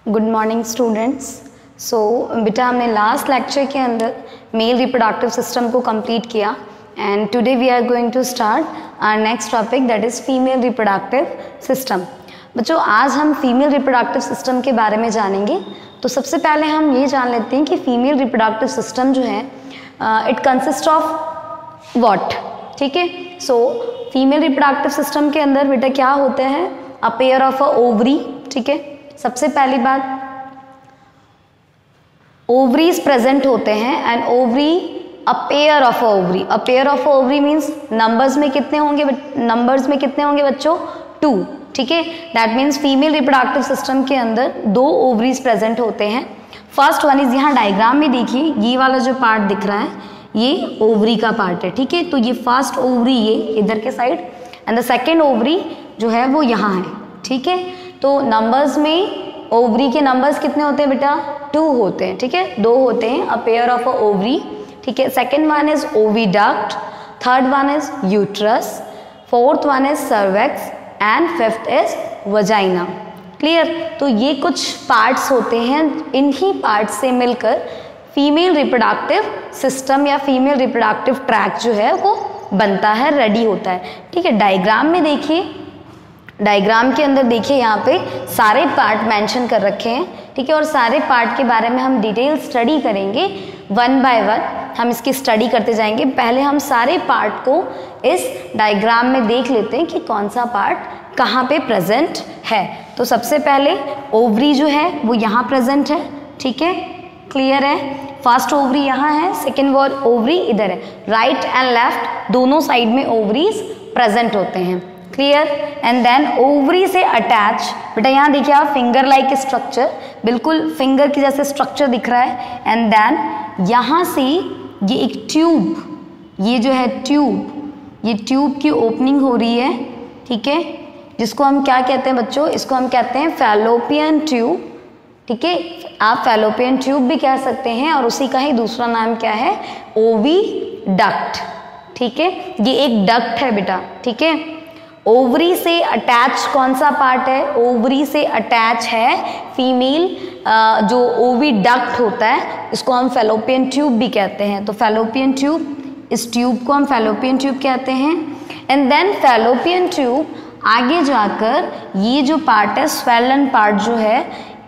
Good morning students. सो बेटा हमने last lecture के अंदर मेल रिप्रोडक्टिव सिस्टम को कंप्लीट किया and today we are going to start our next topic that is female reproductive system. बच्चों आज हम फीमेल रिप्रोडक्टिव सिस्टम के बारे में जानेंगे। तो सबसे पहले हम ये जान लेते हैं कि फीमेल रिप्रोडक्टिव सिस्टम जो है इट कंसिस्ट ऑफ व्हाट। ठीक है, सो फीमेल रिप्रोडक्टिव सिस्टम के अंदर बेटा क्या होते हैं, a pair of a ovary. ठीक है, सबसे पहली बात ओवरीज प्रेजेंट होते हैं and ovary a pair of ovary. A pair of ovary means numbers में कितने होंगे, बच्चों 2। ठीक है, that means female reproductive system के अंदर 2 ओवरीज प्रेजेंट होते हैं। फर्स्ट वन इज, यहाँ डायग्राम में देखिए ये वाला जो पार्ट दिख रहा है ये ओवरी का पार्ट है। ठीक है, तो ये फर्स्ट ओवरी ये इधर के side and the second ovary जो है वो यहाँ है। ठीक है, तो नंबर्स में ओवरी के नंबर्स कितने होते हैं बेटा, 2 होते हैं। ठीक है, 2 होते हैं, a pair of a ovary. ठीक है, second one is oviduct, third one is uterus, fourth one is cervix and fifth is vagina. Clear, तो ये कुछ पार्ट्स होते हैं, इन्हीं पार्ट्स से मिलकर फीमेल रिप्रोडक्टिव सिस्टम या फीमेल रिप्रोडक्टिव ट्रैक जो है वो बनता है, रेडी होता है। ठीक है, डायग्राम में देखिए, डायग्राम के अंदर देखिए यहाँ पे सारे पार्ट मेंशन कर रखे हैं। ठीक है, और सारे पार्ट के बारे में हम डिटेल स्टडी करेंगे, वन बाय वन हम इसकी स्टडी करते जाएंगे। पहले हम सारे पार्ट को इस डायग्राम में देख लेते हैं कि कौन सा पार्ट कहाँ पे प्रेजेंट है। तो सबसे पहले ओवरी जो है वो यहाँ प्रेजेंट है। ठीक है, क्लियर है, फर्स्ट ओवरी यहाँ है, सेकेंड ओवरी इधर है। राइट एंड लेफ्ट दोनों साइड में ओवरीज प्रेजेंट होते हैं। क्लियर, एंड देन ओवरी से अटैच बेटा यहाँ देखिए आप फिंगर लाइक स्ट्रक्चर, बिल्कुल फिंगर की जैसे स्ट्रक्चर दिख रहा है। एंड देन यहाँ से ये एक ट्यूब, ये जो है ट्यूब, ये ट्यूब की ओपनिंग हो रही है। ठीक है, जिसको हम क्या कहते हैं बच्चों, इसको हम कहते हैं फैलोपियन ट्यूब। ठीक है, आप फैलोपियन ट्यूब भी कह सकते हैं और उसी का ही दूसरा नाम क्या है, ओविडक्ट। ठीक है, ये एक डक्ट है बेटा। ठीक है, ओवरी से अटैच कौन सा पार्ट है, ओवरी से अटैच है फीमेल जो ओविडक्ट होता है, इसको हम फैलोपियन ट्यूब भी कहते हैं। तो फैलोपियन ट्यूब, इस ट्यूब को हम फैलोपियन ट्यूब कहते हैं। एंड देन फैलोपियन ट्यूब आगे जाकर ये जो पार्ट है, स्वेलन पार्ट जो है,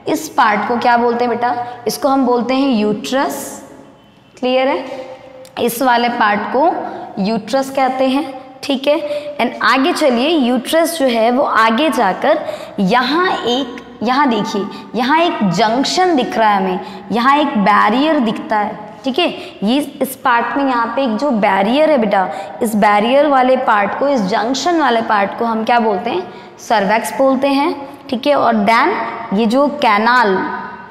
इस पार्ट को क्या बोलते हैं बेटा, इसको हम बोलते हैं यूट्रस। क्लियर है, इस वाले पार्ट को यूट्रस कहते हैं। ठीक है, एंड आगे चलिए, यूट्रस जो है वो आगे जाकर यहाँ देखिए, यहाँ एक जंक्शन दिख रहा है हमें, यहाँ एक बैरियर दिखता है। ठीक है, ये इस पार्ट में यहाँ पे एक जो बैरियर है बेटा, इस बैरियर वाले पार्ट को, इस जंक्शन वाले पार्ट को हम क्या बोलते हैं, सर्वेक्स बोलते हैं। ठीक है, और देन ये जो कैनाल,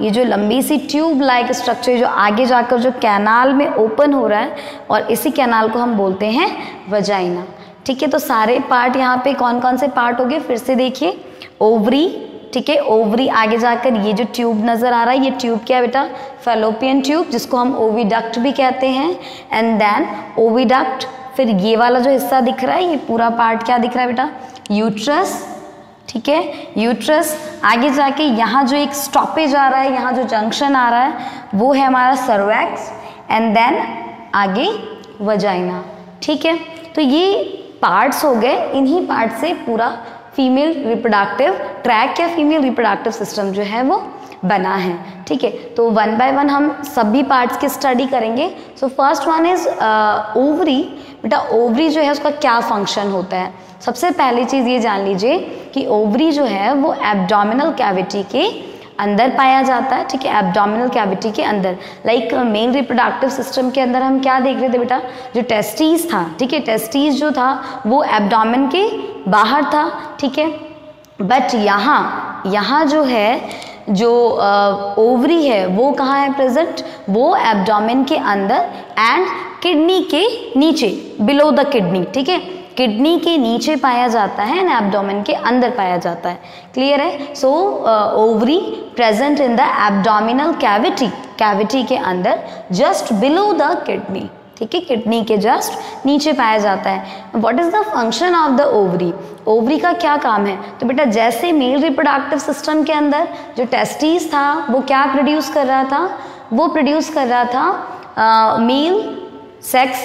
ये जो लंबी सी ट्यूब लाइक स्ट्रक्चर जो आगे जाकर जो कैनाल में ओपन हो रहा है, और इसी कैनाल को हम बोलते हैं वजाइना। ठीक है, तो सारे पार्ट यहाँ पे कौन कौन से पार्ट हो गए, फिर से देखिए, ओवरी। ठीक है, ओवरी आगे जाकर ये जो ट्यूब नज़र आ रहा है, ये ट्यूब क्या है बेटा, फैलोपियन ट्यूब, जिसको हम ओविडक्ट भी कहते हैं। एंड देन ओविडक्ट, फिर ये वाला जो हिस्सा दिख रहा है, ये पूरा पार्ट क्या दिख रहा है बेटा, यूट्रस। ठीक है, यूट्रस आगे जाके यहाँ जो एक स्टॉपेज आ रहा है, यहाँ जो जंक्शन आ रहा है, वो है हमारा सर्वेक्स। एंड देन आगे वजाइना। ठीक है, तो ये पार्ट्स हो गए, इन्हीं पार्ट से पूरा फीमेल रिप्रोडक्टिव ट्रैक या फीमेल रिप्रोडक्टिव सिस्टम जो है वो बना है। ठीक है, तो वन बाय वन हम सभी पार्ट्स की स्टडी करेंगे। So first one is ovary. बेटा ओवरी जो है उसका क्या फंक्शन होता है, सबसे पहली चीज़ ये जान लीजिए कि ओवरी जो है वो एब्डोमिनल कैविटी के अंदर पाया जाता है। ठीक है, एब्डोमिनल कैविटी के अंदर, लाइक मेल रिप्रोडक्टिव सिस्टम के अंदर हम क्या देख रहे थे बेटा, जो टेस्टिस था। ठीक है, टेस्टिस जो था वो एब्डोमेन के बाहर था। ठीक है, बट यहाँ जो है, जो ओवरी है वो कहाँ है प्रेजेंट, वो एब्डोमेन के अंदर एंड किडनी के नीचे, बिलो द किडनी। ठीक है, किडनी के नीचे पाया जाता है एंड एब्डोमेन के अंदर पाया जाता है। क्लियर है, so ovary present in the abdominal cavity के अंदर, जस्ट बिलो द किडनी। ठीक है, किडनी के जस्ट नीचे पाया जाता है। What is the function of the ovary? Ovary का क्या काम है? तो बेटा जैसे मेल रिप्रोडक्टिव सिस्टम के अंदर जो टेस्टिस था वो क्या प्रोड्यूस कर रहा था? वो प्रोड्यूस कर रहा था मेल सेक्स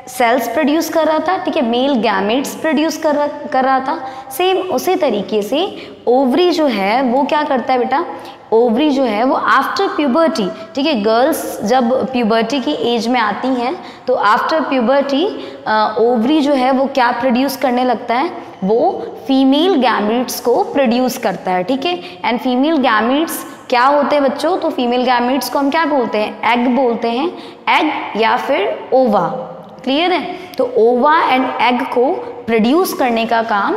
सेल्स प्रोड्यूस कर रहा था, ठीक है, मेल गैमेट्स प्रोड्यूस कर रहा था। सेम उसी तरीके से ओवरी जो है वो क्या करता है बेटा? ओवरी जो है वो आफ्टर प्यूबर्टी, ठीक है, गर्ल्स जब प्यूबर्टी की एज में आती हैं तो आफ्टर प्यूबर्टी ओवरी जो है वो क्या प्रोड्यूस करने लगता है? वो फीमेल गैमेट्स को प्रोड्यूस करता है, ठीक है। एंड फीमेल गैमेट्स क्या होते हैं बच्चों? तो फीमेल गैमेट्स को हम क्या बोलते हैं? एग बोलते हैं, एग या फिर ओवा। क्लियर है? तो ओवा एंड एग को प्रोड्यूस करने का काम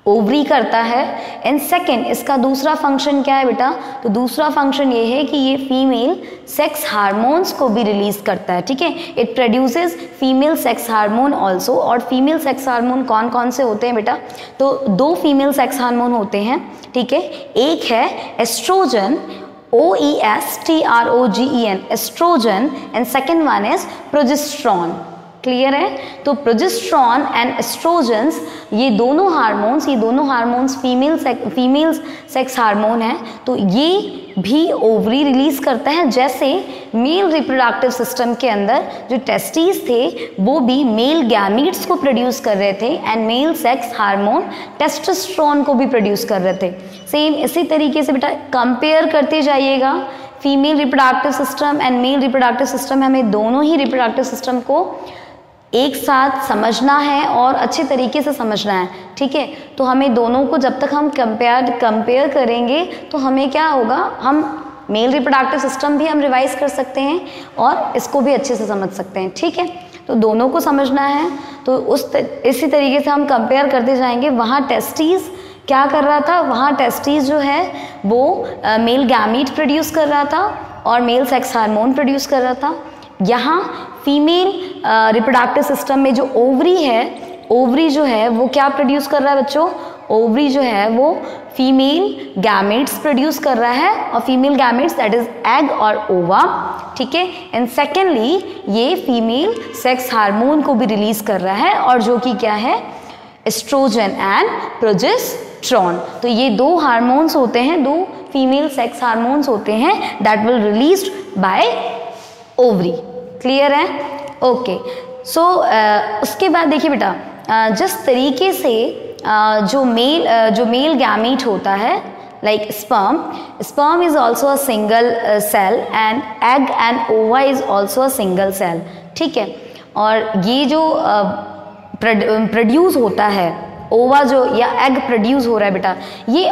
ओवरी करता है। एंड सेकेंड, इसका दूसरा फंक्शन क्या है बेटा? तो दूसरा फंक्शन ये है कि ये फीमेल सेक्स हार्मोन्स को भी रिलीज करता है, ठीक है। It produces female sex hormone also. और फीमेल सेक्स हार्मोन कौन कौन से होते हैं बेटा? तो दो फीमेल सेक्स हार्मोन होते हैं, ठीक है। एक है oestrogen, OESTROGEN, oestrogen, and second one is progesterone. Clear है? तो प्रोजेस्टेरॉन एंड एस्ट्रोजेंस ये दोनों हार्मोन्स फीमेल सेक्स हार्मोन है। तो ये भी ओवरी रिलीज करता है। जैसे मेल रिप्रोडक्टिव सिस्टम के अंदर जो टेस्टिस थे वो भी मेल गैमीट्स को प्रोड्यूस कर रहे थे and male sex hormone testosterone को भी प्रोड्यूस कर रहे थे। सेम इसी तरीके से बेटा कंपेयर करते जाइएगा female reproductive system and mail reproductive system. हमें दोनों ही रिप्रोडक्टिव सिस्टम को एक साथ समझना है और अच्छे तरीके से समझना है, ठीक है। तो हमें दोनों को जब तक हम कंपेयर करेंगे तो हमें क्या होगा? हम मेल रिप्रोडक्टिव सिस्टम भी हम रिवाइज कर सकते हैं और इसको भी अच्छे से समझ सकते हैं, ठीक है। तो दोनों को समझना है तो इसी तरीके से हम कंपेयर करते जाएंगे। वहाँ टेस्टिस क्या कर रहा था? वहाँ टेस्टिस जो है वो मेल गैमीट प्रोड्यूस कर रहा था और मेल सेक्स हार्मोन प्रोड्यूस कर रहा था। यहाँ फीमेल रिप्रोडक्टिव सिस्टम में जो ओवरी है, ओवरी जो है वो क्या प्रोड्यूस कर रहा है बच्चों? ओवरी जो है वो फीमेल गैमेट्स प्रोड्यूस कर रहा है और female gametes that is egg और ओवा, ठीक है। एंड सेकेंडली ये फीमेल सेक्स हार्मोन को भी रिलीज कर रहा है और जो कि क्या है? Oestrogen and progesterone. तो ये दो हार्मोन्स होते हैं, दो फीमेल सेक्स हार्मोन्स होते हैं that will released by ovary. Clear है? ओके। सो उसके बाद देखिए बेटा जिस तरीके से जो मेल गैमीट होता है like sperm is also a single cell and egg and ova is also a single cell, ठीक है। और ये जो प्रोड्यूस होता है ओवा जो या एग प्रोड्यूस हो रहा है बेटा, ये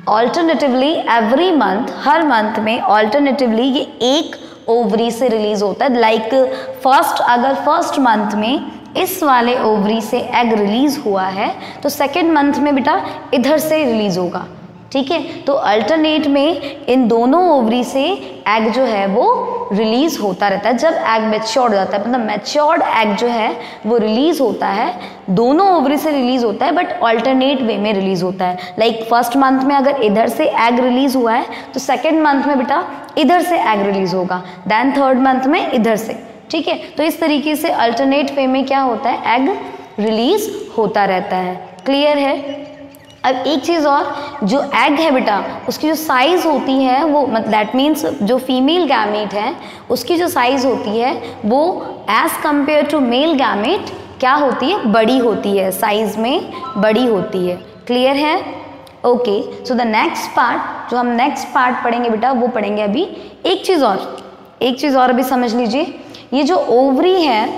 ऑल्टरनेटिवली एवरी मंथ, हर मंथ में ऑल्टरनेटिवली ये एक ओवरी से रिलीज होता है। लाइक अगर फर्स्ट मंथ में इस वाले ओवरी से एग रिलीज हुआ है तो सेकेंड मंथ में बेटा इधर से रिलीज होगा, ठीक है। तो अल्टरनेट में इन दोनों ओवरी से एग जो है वो रिलीज होता रहता है। जब एग मैच्योर्ड हो जाता है, मतलब मैच्योर्ड एग जो है वो रिलीज होता है, दोनों ओवरी से रिलीज होता है बट अल्टरनेट वे में रिलीज होता है। लाइक फर्स्ट मंथ में अगर इधर से एग रिलीज हुआ है तो सेकेंड मंथ में बेटा इधर से एग रिलीज होगा, देन थर्ड मंथ में इधर से, ठीक है। तो इस तरीके से अल्टरनेट वे में क्या होता है? एग रिलीज होता रहता है। क्लियर है? अब एक चीज़ और, जो एग है बेटा उसकी जो साइज़ होती है वो दैट मीन्स जो फीमेल गैमेट है उसकी जो साइज़ होती है वो as compare to male gamete क्या होती है? बड़ी होती है, साइज़ में बड़ी होती है। क्लियर है? Okay. So the next part, जो हम नेक्स्ट पार्ट पढ़ेंगे बेटा वो पढ़ेंगे अभी एक चीज़ और अभी समझ लीजिए। ये जो ओवरी है,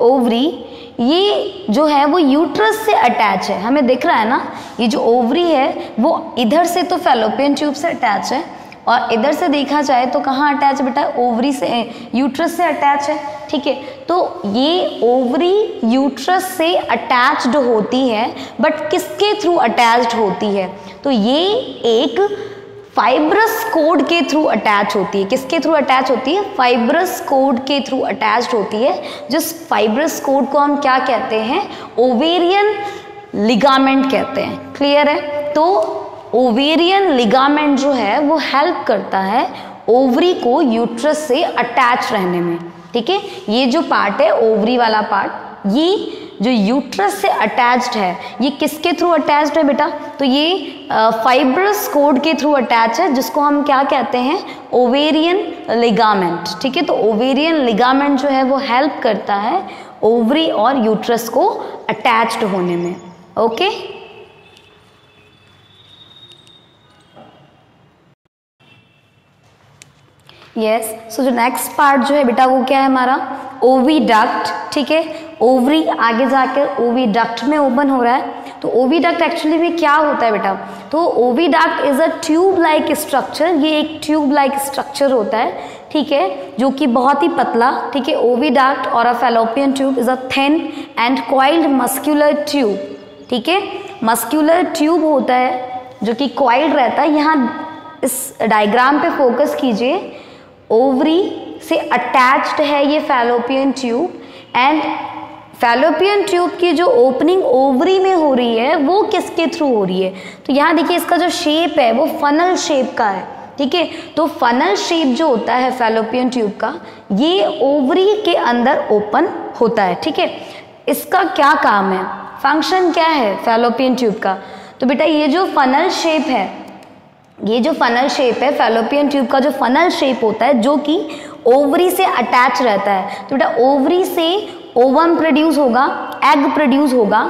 ओवरी ये जो है वो यूट्रस से अटैच है, हमें दिख रहा है ना। ये जो ओवरी है वो इधर से तो फैलोपियन ट्यूब से अटैच है और इधर से देखा जाए तो कहाँ अटैच है बेटा? ओवरी से, यूट्रस से अटैच है, ठीक है। तो ये ओवरी यूट्रस से अटैच्ड होती है बट किसके थ्रू अटैच्ड होती है? तो ये एक फाइब्रस कोड के थ्रू अटैच होती है। किसके थ्रू अटैच होती है? फाइब्रस कोड के थ्रू अटैच्ड होती है। जिस फाइब्रस कोड को हम क्या कहते हैं? ओवेरियन लिगामेंट कहते हैं। क्लियर है? तो ओवेरियन लिगामेंट जो है वो हेल्प करता है ओवरी को यूट्रस से अटैच रहने में। ठीक है। ये जो पार्ट है ओवरी वाला पार्ट, ये जो यूट्रस से अटैच्ड है, ये किसके थ्रू अटैच्ड है बेटा? तो ये फाइब्रस कोड के थ्रू अटैच है, जिसको हम क्या कहते हैं? Ovarian ligament. ठीक है, तो ओवेरियन लिगामेंट जो है वो हेल्प करता है ओवरी और यूट्रस को अटैच्ड होने में। Okay, yes. सो जो नेक्स्ट पार्ट जो है बेटा वो क्या है हमारा? ओविडक्ट। ठीक है, ओवरी आगे जाकर ओविडक्ट में ओपन हो रहा है। तो ओविडक्ट एक्चुअली में क्या होता है बेटा? तो oviduct is a tube like structure, ये एक ट्यूब लाइक स्ट्रक्चर होता है, ठीक है, जो कि बहुत ही पतला। ठीक है, ओविडक्ट और a fallopian tube is a thin and coiled muscular tube. ठीक है, मस्कुलर ट्यूब होता है जो कि कॉइल्ड रहता है। यहाँ इस डायग्राम पे फोकस कीजिए, ओवरी से अटैच्ड है ये fallopian tube, and fallopian tube की जो ओपनिंग ओवरी में हो रही है वो किसके थ्रू हो रही है? तो यहाँ देखिए इसका जो शेप है वो फनल शेप का है। ठीक है, तो फनल शेप जो होता है फैलोपियन ट्यूब का, ये ओवरी के अंदर ओपन होता है। ठीक है, इसका क्या काम है, फंक्शन क्या है फैलोपियन ट्यूब का? तो बेटा ये जो फनल शेप है, ये जो फनल शेप है फैलोपियन ट्यूब का, जो फनल शेप होता है जो कि ओवरी से अटैच रहता है, तो बेटा ओवरी से ओवम प्रोड्यूस होगा, एग प्रोड्यूस होगा।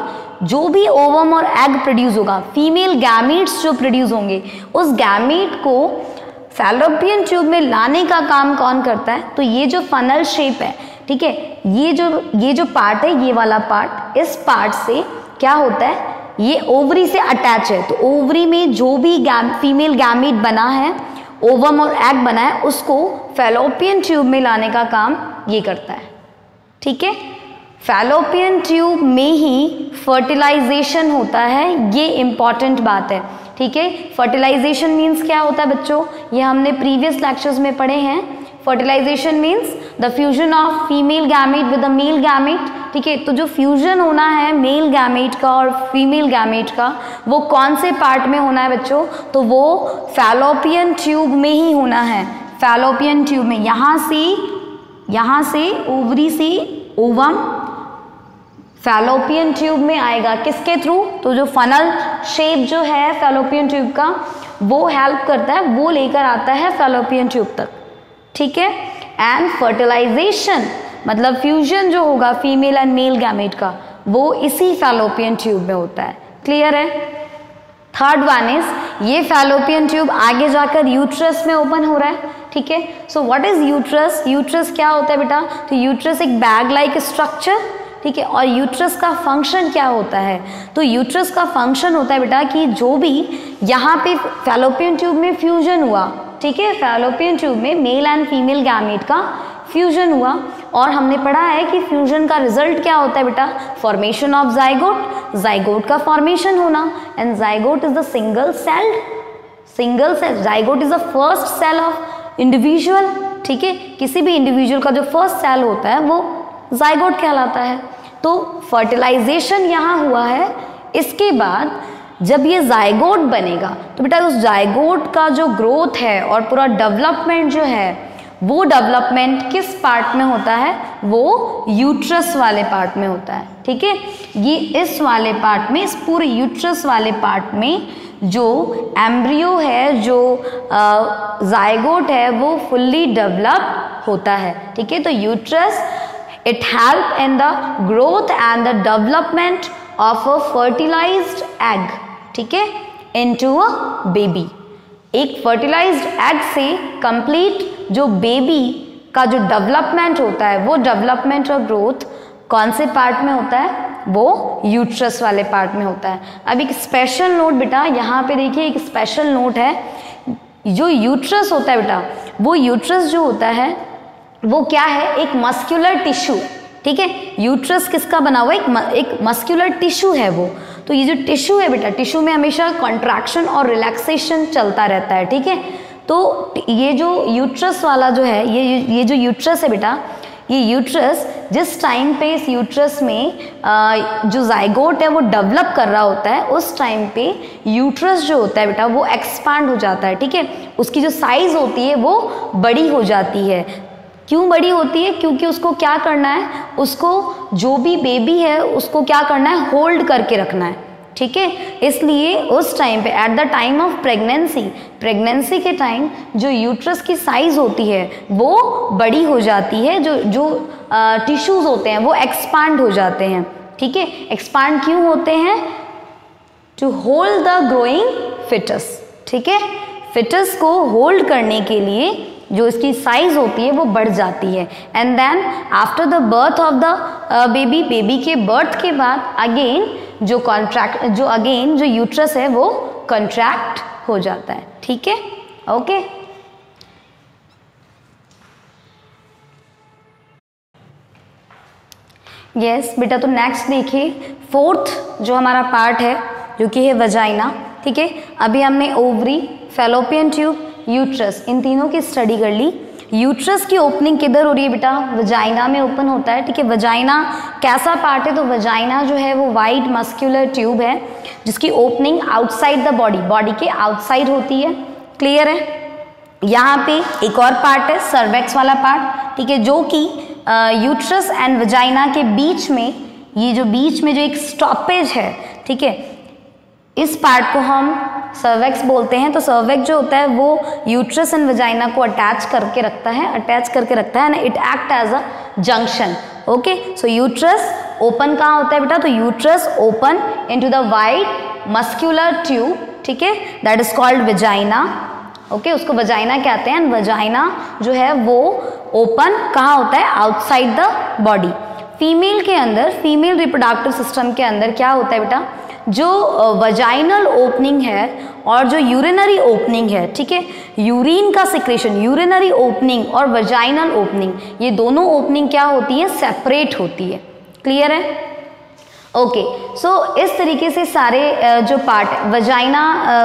जो भी ओवम और एग प्रोड्यूस होगा, फीमेल गैमीट्स जो प्रोड्यूस होंगे, उस गैमीट को फैलोपियन ट्यूब में लाने का काम कौन करता है? तो ये जो फनल शेप है, ठीक है, ये जो पार्ट है, ये वाला पार्ट, इस पार्ट से क्या होता है, ये ओवरी से अटैच है। तो ओवरी में जो भी फीमेल गैमीट बना है, ओवम और एग बना है, उसको फैलोपियन ट्यूब में लाने का काम ये करता है। ठीक है, फैलोपियन ट्यूब में ही फर्टिलाइजेशन होता है, ये इंपॉर्टेंट बात है। ठीक है, फर्टिलाइजेशन मीन्स क्या होता है बच्चों? ये हमने प्रीवियस लेक्चर्स में पढ़े हैं। Fertilisation means the fusion of female gamete with the male gamete. ठीक है, तो जो फ्यूजन होना है मेल गैमेट का और फीमेल गैमेट का, वो कौन से पार्ट में होना है बच्चों? तो वो फैलोपियन ट्यूब में ही होना है, फैलोपियन ट्यूब में। यहाँ से ओवरी से ओवम फैलोपियन ट्यूब में आएगा, किसके थ्रू? तो जो फनल शेप जो है फैलोपियन ट्यूब का, वो हेल्प करता है, वो लेकर आता है फैलोपियन ट्यूब तक। ठीक है, एंड फर्टिलाइजेशन मतलब फ्यूजन जो होगा फीमेल एंड मेल गैमेट का, वो इसी फैलोपियन ट्यूब में होता है। क्लियर है? थर्ड वन इज, ये फैलोपियन ट्यूब आगे जाकर यूट्रस में ओपन हो रहा है। ठीक है, so what is uterus? Uterus क्या होता है बेटा? तो यूट्रस एक बैग लाइक स्ट्रक्चर। ठीक है, और यूट्रस का फंक्शन क्या होता है? तो यूट्रस का फंक्शन होता है बेटा कि जो भी यहाँ पे फैलोपियन ट्यूब में फ्यूजन हुआ, ठीक है, फैलोपियन ट्यूब में मेल एंड फीमेल गैमेट का फ्यूजन हुआ, और हमने पढ़ा है कि फ्यूजन का रिजल्ट क्या होता है बेटा? फॉर्मेशन ऑफ जाइगोट, जाइगोट का फॉर्मेशन होना, and zygote is the single cell, zygote is the first cell of individual. ठीक है, किसी भी इंडिविजुअल का जो फर्स्ट सेल होता है वो जाइगोट कहलाता है। तो फर्टिलाइजेशन यहाँ हुआ है। इसके बाद जब ये जाइगोट बनेगा, तो बेटा उस जाइगोट का जो ग्रोथ है और पूरा डेवलपमेंट जो है, वो डेवलपमेंट किस पार्ट में होता है? वो यूट्रस वाले पार्ट में होता है। ठीक है, ये इस वाले पार्ट में, इस पूरे यूट्रस वाले पार्ट में जो एम्ब्रियो है, जो जाइगोट है, वो फुल्ली डेवलप होता है। ठीक है, तो uterus it help in the growth and the development of a fertilized egg, ठीक है, into a baby। एक fertilized egg से complete जो बेबी का जो डेवलपमेंट होता है, वो डेवलपमेंट और ग्रोथ कौन से पार्ट में होता है? वो यूट्रस वाले पार्ट में होता है। अब एक स्पेशल नोट बेटा, यहाँ पे देखिए एक स्पेशल नोट है। जो यूट्रस होता है बेटा, वो यूट्रस जो होता है वो क्या है? एक मस्कुलर टिश्यू। ठीक है, यूट्रस किसका बना हुआ है? एक मस्कुलर टिश्यू है वो। तो ये जो टिश्यू है बेटा, टिश्यू में हमेशा कॉन्ट्रैक्शन और रिलैक्सेशन चलता रहता है। ठीक है, तो ये जो यूट्रस वाला जो है, ये जो यूट्रस है बेटा, ये यूट्रस जिस टाइम पे इस यूट्रस में जो जाइगोट है वो डेवलप कर रहा होता है, उस टाइम पे यूट्रस जो होता है बेटा वो एक्सपांड हो जाता है। ठीक है, उसकी जो साइज होती है वो बड़ी हो जाती है। क्यों बड़ी होती है? क्योंकि उसको क्या करना है, उसको जो भी बेबी है उसको क्या करना है, होल्ड करके रखना है, ठीक है। इसलिए उस टाइम पे at the time of pregnancy के टाइम जो यूट्रस की साइज होती है वो बड़ी हो जाती है, जो टिश्यूज होते हैं वो एक्सपांड हो जाते हैं, ठीक है। एक्सपांड क्यों होते हैं? To hold the growing foetus, ठीक है। फिटस को होल्ड करने के लिए जो इसकी साइज होती है वो बढ़ जाती है। And then after the birth of the baby के बर्थ के बाद अगेन जो यूट्रस है वो कंट्रैक्ट हो जाता है, ठीक है, ओके। यस बेटा, तो नेक्स्ट देखिए, फोर्थ जो हमारा पार्ट है जो कि है वजाइना, ठीक है। अभी हमने ओवरी, फैलोपियन ट्यूब, यूट्रस, इन तीनों की स्टडी कर ली। यूट्रस की ओपनिंग किधर हो रही है बेटा? वजाइना में ओपन होता है, ठीक है। वजाइना कैसा पार्ट है? तो वजाइना जो है वो वाइड मस्कुलर ट्यूब है जिसकी ओपनिंग आउटसाइड द बॉडी के आउटसाइड होती है, क्लियर है। यहाँ पे एक और पार्ट है सर्वेक्स वाला पार्ट, ठीक है, जो कि यूट्रस एंड वजाइना के बीच में, ये जो बीच में जो एक स्टॉपेज है, ठीक है, इस पार्ट को हम सर्वेक्स बोलते हैं। तो सर्वेक्स जो होता है वो यूट्रस एंड वजाइना को अटैच करके रखता है ना, it act as a junction, okay. So uterus open कहाँ होता है बेटा? तो uterus open into the wide muscular tube, ठीक है, that is called vagina, okay, उसको वजाइना कहते हैं। वजाइना जो है वो ओपन कहाँ होता है? Outside the body. फीमेल के अंदर, फीमेल रिप्रोडक्टिव सिस्टम के अंदर क्या होता है बेटा? जो वजाइनल ओपनिंग है और जो यूरिनरी ओपनिंग है, ठीक है, यूरिन का सिक्रेशन, यूरिनरी ओपनिंग और वजाइनल ओपनिंग, ये दोनों ओपनिंग क्या होती है? सेपरेट होती है, क्लियर है, ओके। सो इस तरीके से सारे जो पार्ट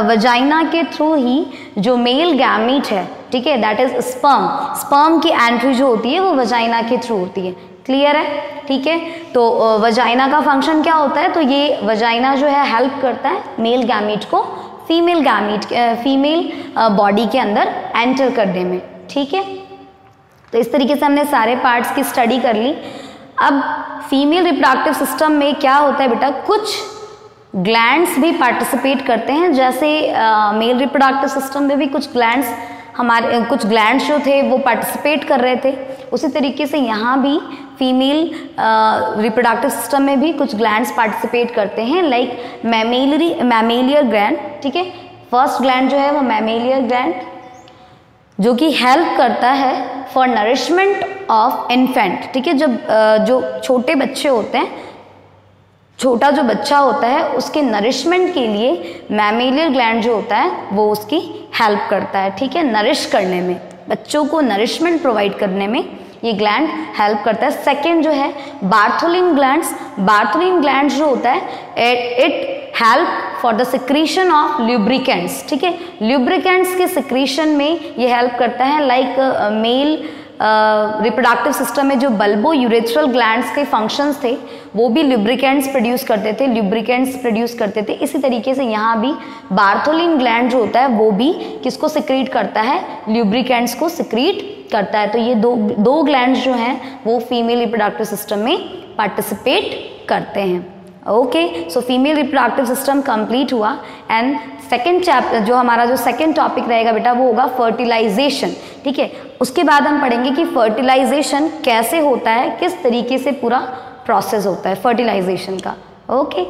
वजाइना के थ्रू ही जो मेल गैमीट है, ठीक है, दैट इज स्पर्म की एंट्री जो होती है वो वजाइना के थ्रू होती है, क्लियर है, ठीक है। तो वजाइना का फंक्शन क्या होता है? तो ये वजाइना जो है हेल्प करता है मेल गैमीट को फीमेल बॉडी के अंदर एंटर करने में, ठीक है। तो इस तरीके से हमने सारे पार्ट्स की स्टडी कर ली। अब फीमेल रिप्रोडक्टिव सिस्टम में क्या होता है बेटा? कुछ ग्लैंड्स भी पार्टिसिपेट करते हैं, जैसे मेल रिप्रोडक्टिव सिस्टम में भी कुछ ग्लैंड्स जो थे वो पार्टिसिपेट कर रहे थे, उसी तरीके से यहाँ भी फीमेल रिप्रोडक्टिव सिस्टम में भी कुछ ग्लैंड्स पार्टिसिपेट करते हैं, लाइक मैमेलियर ग्लैंड, ठीक है। फर्स्ट ग्लैंड जो है वो मैमेलियर ग्लैंड, जो कि हेल्प करता है फॉर नरिशमेंट ऑफ इन्फेंट, ठीक है। जब जो छोटे बच्चे होते हैं, छोटा जो बच्चा होता है उसके नरिशमेंट के लिए मैमेलियर ग्लैंड जो होता है वो उसकी हेल्प करता है, ठीक है, नरिश करने में, बच्चों को नरिशमेंट प्रोवाइड करने में ये ग्लैंड हेल्प करता है। सेकेंड जो है बार्थोलिन ग्लैंड्स जो होता है it help for the secretion of lubricants, ठीक है, ल्यूब्रिकेंट्स के सिक्रीशन में ये हेल्प करता है। लाइक मेल रिप्रोडक्टिव सिस्टम में जो बल्बो यूरेथ्रल ग्लैंड्स के फंक्शंस थे वो भी ल्यूब्रिकेंट्स प्रोड्यूस करते थे, इसी तरीके से यहाँ भी बार्थोलिन ग्लैंड जो होता है वो भी किसको सिक्रीट करता है? ल्यूब्रिकेंट्स को सिक्रीट करता है। तो ये दो ग्लैंड्स जो हैं वो फीमेल रिप्रोडक्टिव सिस्टम में पार्टिसिपेट करते हैं, okay. So female reproductive system complete हुआ। एंड सेकेंड चैप्टर जो हमारा जो सेकेंड टॉपिक रहेगा बेटा वो होगा फर्टिलाइजेशन, ठीक है। उसके बाद हम पढ़ेंगे कि फर्टिलाइजेशन कैसे होता है, किस तरीके से पूरा प्रोसेस होता है फर्टिलाइजेशन का, ओके।